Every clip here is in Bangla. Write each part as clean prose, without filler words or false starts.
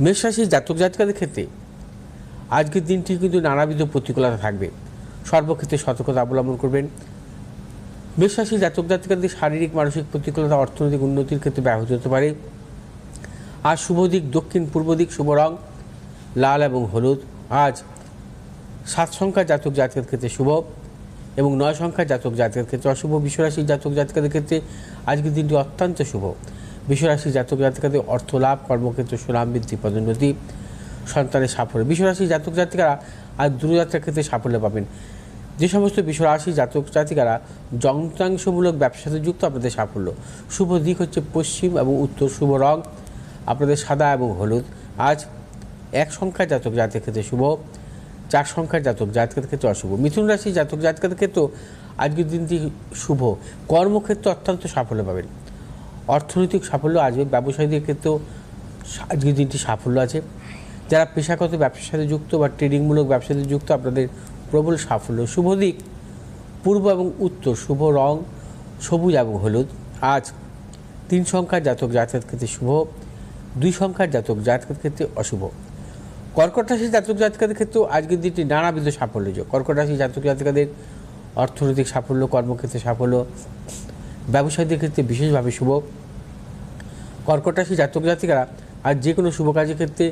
মেষ রাশির জাতক জাতিকাদের ক্ষেত্রে আজকের দিনটি কিন্তু নানাবিধ প্রতিকূলতা থাকবে। সর্বক্ষেত্রে সতর্কতা অবলম্বন করবেন। মেষ রাশির জাতক জাতিকাদের শারীরিক মানসিক প্রতিকূলতা অর্থনৈতিক উন্নতির ক্ষেত্রে ব্যাহত হতে পারে। আজ শুভ দিক দক্ষিণ পূর্ব দিক, শুভ রং লাল এবং হলুদ। আজ 7 সংখ্যার জাতক জাতিকাদের ক্ষেত্রে শুভ এবং 9 সংখ্যার জাতক জাতিকাদের ক্ষেত্রে অশুভ। বিশ্বরাশির জাতক জাতিকাদের ক্ষেত্রে আজকের দিনটি অত্যন্ত শুভ। বিশ্বরাশির জাতক জাতিকাদের অর্থ লাভ, কর্মক্ষেত্রে সুনাম বৃদ্ধি, পদোন্নতি, সন্তানের সাফল্য। বিশ্বরাশির জাতক জাতিকারা আজ দূরযাত্রার ক্ষেত্রে সাফল্য পাবেন। যে সমস্ত বিশ্বরাশির জাতক জাতিকারা যন্ত্রাংশমূলক ব্যবসার সাথে যুক্ত, আপনাদের সাফল্য। শুভ দিক হচ্ছে পশ্চিম এবং উত্তর। শুভ রং আপনাদের সাদা এবং হলুদ। আজ 1 সংখ্যার জাতক জাতিকাদের ক্ষেত্রে শুভ, 4 সংখ্যার জাতক জাতিকাদের ক্ষেত্রে অশুভ। মিথুন রাশির জাতক জাতিকাদের ক্ষেত্রেও আজকের দিনটি শুভ। কর্মক্ষেত্রে অত্যন্ত সাফল্য পাবেন। অর্থনৈতিক সাফল্য আসবে। ব্যবসায়ীদের ক্ষেত্রেও আজকের দিনটি সাফল্য আছে। যারা পেশাগত ব্যবসার সাথে যুক্ত বা ট্রেডিংমূলক ব্যবসার সাথে যুক্ত, আপনাদের প্রবল সাফল্য। শুভ দিক পূর্ব এবং উত্তর। শুভ রং সবুজ এবং হলুদ। আজ 3 সংখ্যার জাতক জাতিকাদের ক্ষেত্রে শুভ, 2 সংখ্যার জাতক জাতিকাদের ক্ষেত্রে অশুভ। কর্কট রাশির জাতক জাতিকাদের ক্ষেত্রেও আজকের দিনটি নানাবিধ সাফল্যযোগ। কর্কট রাশির জাতক জাতিকাদের অর্থনৈতিক সাফল্য, কর্মক্ষেত্রে সাফল্য, ব্যবসায়ীদের ক্ষেত্রে বিশেষভাবে শুভ। কর্কট রাশির জাতক জাতিকারা আজ যে কোনো শুভ কাজের ক্ষেত্রে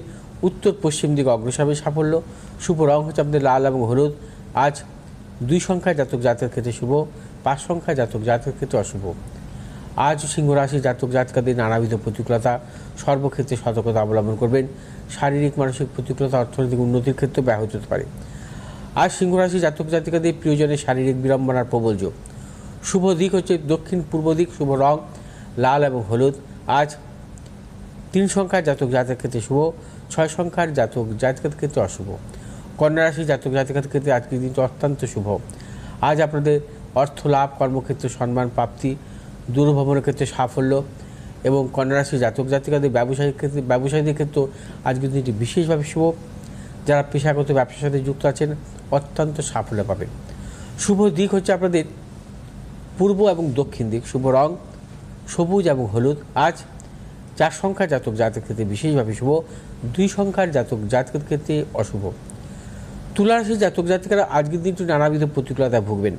উত্তর পশ্চিম দিকে অগ্রসর হবে সাফল্য। শুভ রং হচ্ছে আপনাদের লাল এবং হলুদ। আজ 2 সংখ্যার জাতক জাতকের ক্ষেত্রে শুভ, 5 সংখ্যার জাতক জাতকের ক্ষেত্রে অশুভ। আজ সিংহ রাশির জাতক জাতিকাদের নানাবিধ প্রতিকূলতা, সর্বক্ষেত্রে সতর্কতা অবলম্বন করবেন। শারীরিক মানসিক প্রতিকূলতা অর্থনৈতিক উন্নতির ক্ষেত্রে ব্যাহত হতে পারে। আজ সিংহ রাশির জাতক জাতিকাদের প্রিয়জনের শারীরিক বিড়ম্বনার প্রবল যোগ। শুভ দিক হচ্ছে দক্ষিণ পূর্ব দিক। শুভ রং লাল এবং হলুদ। আজ 3 সংখ্যার জাতক জাতকের ক্ষেত্রে শুভ, 6 সংখ্যার জাতক জাতিকাদের ক্ষেত্রে অশুভ। কন্যা রাশির জাতক জাতিকাদের ক্ষেত্রে আজকের দিনটি অত্যন্ত শুভ। আজ আপনাদের অর্থ লাভ, কর্মক্ষেত্রে সম্মান প্রাপ্তি, দূরভ্রমণের ক্ষেত্রে সাফল্য এবং কন্যা রাশির জাতক জাতিকাদের ব্যবসায়ীদের ক্ষেত্রেও আজকের দিনটি বিশেষভাবে শুভ। যারা পেশাগত ব্যবসার সাথে যুক্ত আছেন অত্যন্ত সাফল্য পাবেন। শুভ দিক হচ্ছে আপনাদের পূর্ব এবং দক্ষিণ দিক। শুভ রং সবুজ এবং হলুদ। আজ 4 সংখ্যার জাতক জাতকের ক্ষেত্রে বিশেষভাবে শুভ, 2 সংখ্যার জাতক জাতকের ক্ষেত্রে অশুভ। তুলা রাশির জাতক জাতিকারা আজকের দিনটি নানাবিধ প্রতিকূলতায় ভুগবেন।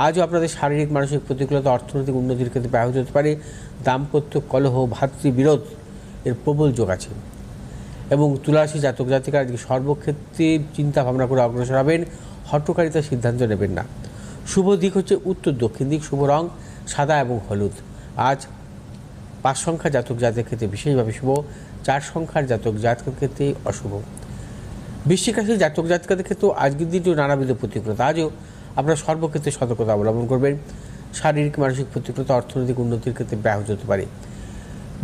আজও আপনাদের শারীরিক মানসিক প্রতিকূলতা অর্থনৈতিক উন্নতির ক্ষেত্রে ব্যাহত হতে পারে। দাম্পত্য কলহ, ভাতৃবিরোধ এর প্রবল যোগ আছে এবং তুলা রাশির জাতক জাতিকারা আজকে সর্বক্ষেত্রে চিন্তা ভাবনা করে অগ্রসর হবেন। হঠকারিতার সিদ্ধান্ত নেবেন না। শুভ দিক হচ্ছে উত্তর দক্ষিণ দিক। শুভ রং সাদা এবং হলুদ। আজ 5 সংখ্যার জাতক জাতকের ক্ষেত্রে বিশেষভাবে শুভ, 4 সংখ্যার জাতক জাতকের ক্ষেত্রে অশুভ। বৃশ্চিক রাশির জাতক জাতিকাদের ক্ষেত্রেও আজকের দিনটিও নানাবিধ প্রতিকূলতা। আজও আপনারা সর্বক্ষেত্রে সতর্কতা অবলম্বন করবেন। শারীরিক মানসিক প্রতিকূলতা অর্থনৈতিক উন্নতির ক্ষেত্রে ব্যাহত হতে পারে।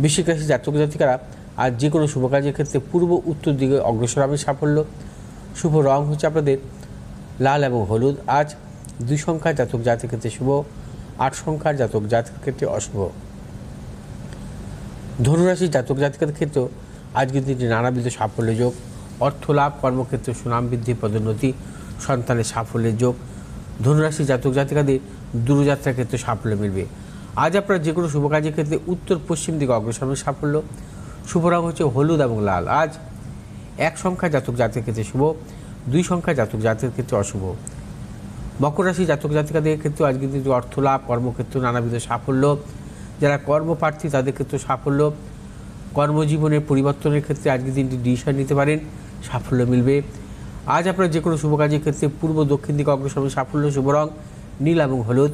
বৃশ্চিক রাশির জাতক জাতিকারা আজ যে কোনো শুভ কাজের ক্ষেত্রে পূর্ব উত্তর দিকে অগ্রসর হবে সাফল্য। শুভ রং হচ্ছে আপনাদের লাল এবং হলুদ। আজ 2 সংখ্যার জাতক জাতকের ক্ষেত্রে শুভ, 8 সংখ্যার জাতক জাতকের ক্ষেত্রে অশুভ। ধনুরাশির জাতক জাতিকাদের ক্ষেত্রেও আজকের দিনটি নানাবিধ সাফল্য যোগ। অর্থ লাভ, কর্মক্ষেত্রে সুনাম বৃদ্ধি, পদোন্নতি, সন্তানের সাফল্যের যোগ। ধনুরাশির জাতক জাতিকাদের দূরযাত্রার ক্ষেত্রে সাফল্য মিলবে। আজ আপনারা যে কোনো শুভ কাজের ক্ষেত্রে উত্তর পশ্চিম দিকে অগ্রসর হবে সাফল্য। শুভ রং হচ্ছে হলুদ এবং লাল। আজ 1 সংখ্যার জাতক জাতকের ক্ষেত্রে শুভ, 2 সংখ্যার জাতক জাতকের ক্ষেত্রে অশুভ। মকর রাশির জাতক জাতিকাদের ক্ষেত্রে আজকের দিনটি অর্থ লাভ, কর্মক্ষেত্রে নানাবিধ সাফল্য। যারা কর্মপ্রার্থী তাদের ক্ষেত্রে সাফল্য। কর্মজীবনের পরিবর্তনের ক্ষেত্রে আজকের দিনটি ডিসিশন নিতে পারেন, সাফল্য মিলবে। আজ আপনারা যে কোনো শুভ কাজের ক্ষেত্রে পূর্ব দক্ষিণ দিকে অগ্রসর হবে সাফল্য। শুভ রং নীল এবং হলুদ।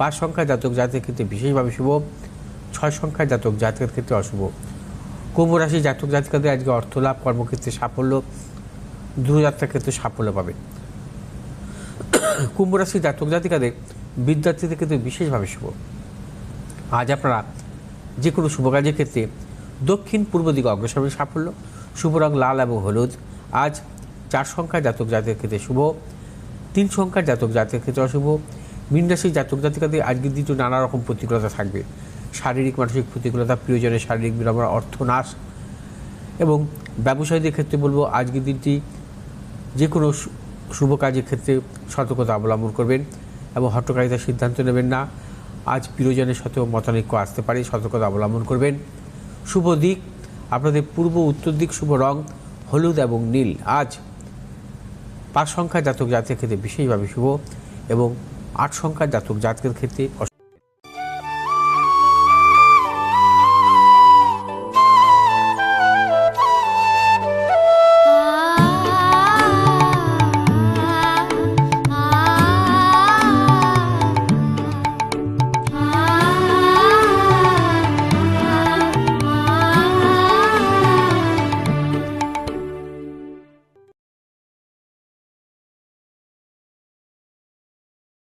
5 সংখ্যার জাতক জাতকের ক্ষেত্রে বিশেষভাবে শুভ, 6 সংখ্যার জাতক জাতকের ক্ষেত্রে অশুভ। কুম্ভ রাশির জাতক জাতিকাদের আজকে অর্থ লাভ, কর্মক্ষেত্রে সাফল্য, দূরযাত্রার ক্ষেত্রে সাফল্য পাবে। কুম্ভ রাশির জাতক জাতিকাদের বিদ্যার্থীদের ক্ষেত্রে বিশেষভাবে শুভ। আজ আপনারা যে কোনো শুভ কাজের ক্ষেত্রে দক্ষিণ পূর্ব দিকে অগ্রসর হবে সাফল্য। শুভ রং লাল এবং হলুদ। আজ 4 সংখ্যার জাতক জাতকের ক্ষেত্রে শুভ, 3 সংখ্যার জাতক জাতকের ক্ষেত্রে অশুভ। মীন রাশির জাতক জাতিকাদের আজকের দিনটি নানা রকম প্রতিকূলতা থাকবে। শারীরিক মানসিক প্রতিকূলতা, প্রিয়জনের শারীরিক বিড়ম্বনা, অর্থনাশ এবং ব্যবসায়ীদের ক্ষেত্রে বলবো আজকের দিনটি যে কোনো শুভ কাজের ক্ষেত্রে সতর্কতা অবলম্বন করবেন এবং হঠকারিতার সিদ্ধান্ত নেবেন না। আজ প্রিয়জনের সাথেও মতানৈক্য আসতে পারে, সতর্কতা অবলম্বন করবেন। শুভ দিক আপনাদের পূর্ব উত্তর দিক শুভ রং হলুদ এবং নীল। আজ 5 সংখ্যার জাতক জাতিকের ক্ষেত্রে বিশেষভাবে শুভ এবং 8 সংখ্যার জাতক জাতকের ক্ষেত্রে